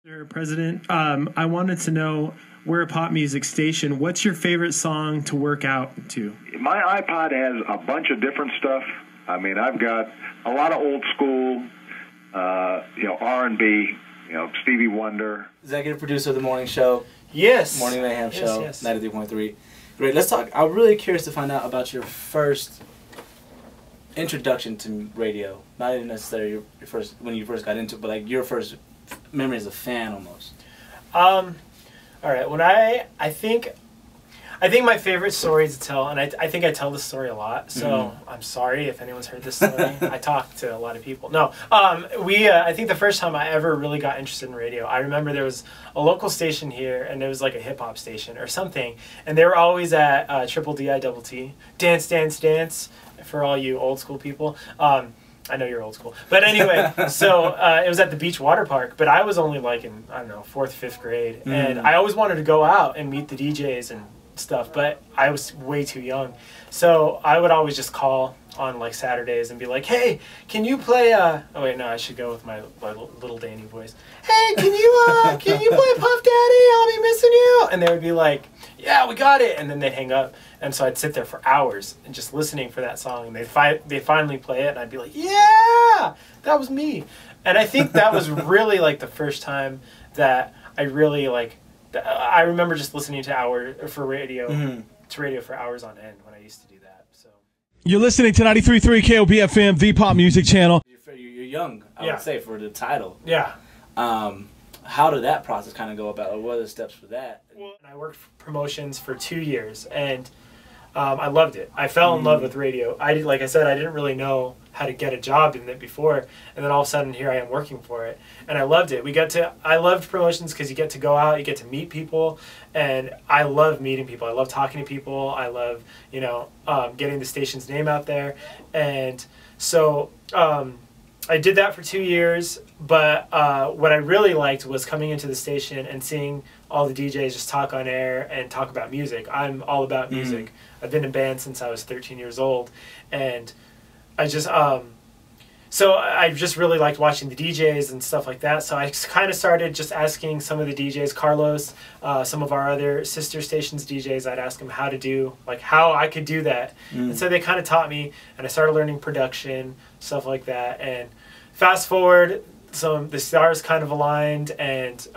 Mr. President, I wanted to know, we're a pop music station. What's your favorite song to work out to? My iPod has a bunch of different stuff. I mean, I've got a lot of old school, R&B, Stevie Wonder. Executive producer of the morning show. Yes. Morning Mayhem show, yes. 93.3. Great. Let's talk. I'm really curious to find out about your first introduction to radio. Not even necessarily your first, when you first got into it, but like your first memory as a fan almost. All right. When I think my favorite story to tell, and I think I tell this story a lot, so I'm sorry if anyone's heard this story. I talk to a lot of people. No, I think the first time I ever really got interested in radio, I remember there was a local station here, and it was like a hip-hop station or something, and they were always at Triple DITT, Dance, Dance, Dance, for all you old school people. I know you're old school. But anyway, so it was at the beach water park, but I was only like in, I don't know, 4th, 5th grade, and I always wanted to go out and meet the DJs and stuff, but I was way too young. So I would always just call on like Saturdays and be like, hey, can you play oh wait, no, I should go with my little Danny voice. Hey, can you play Puff Daddy? I'll be missing you. And they would be like, yeah, we got it. And then they'd hang up. And so I'd sit there for hours and just listening for that song. And they'd finally play it, and I'd be like, yeah, that was me. And I think that was really like the first time that I really like, I remember just listening to radio for hours on end when I used to do that. So you're listening to 93.3 KOBFM, the pop music channel. You're young, I would say, for the title. Yeah. How did that process kind of go about? What are the steps for that? Well, I worked for promotions for 2 years, and I loved it. I fell in love with radio. Like I said, I didn't really know how to get a job in it before, and then all of a sudden here I am working for it, and I loved it. I loved promotions because you get to go out, you get to meet people, and I love meeting people. I love talking to people. I love getting the station's name out there, and so I did that for 2 years. But what I really liked was coming into the station and seeing all the DJs just talk on air and talk about music. I'm all about music. I've been in bands since I was 13 years old, and I just so I just really liked watching the DJs and stuff like that. So I kind of started just asking some of the DJs, Carlos, some of our other sister stations DJs, I'd ask them how I could do that. And so they kind of taught me, and I started learning production, stuff like that. And fast forward, the stars kind of aligned, and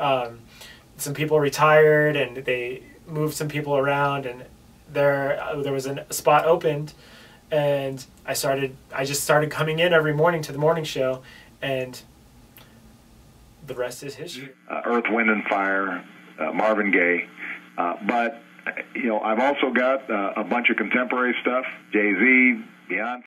some people retired, and they moved some people around, and there was a spot opened, and I just started coming in every morning to the morning show, and the rest is history. Earth, Wind and Fire, Marvin Gaye, but I've also got a bunch of contemporary stuff, Jay-Z, Beyonce.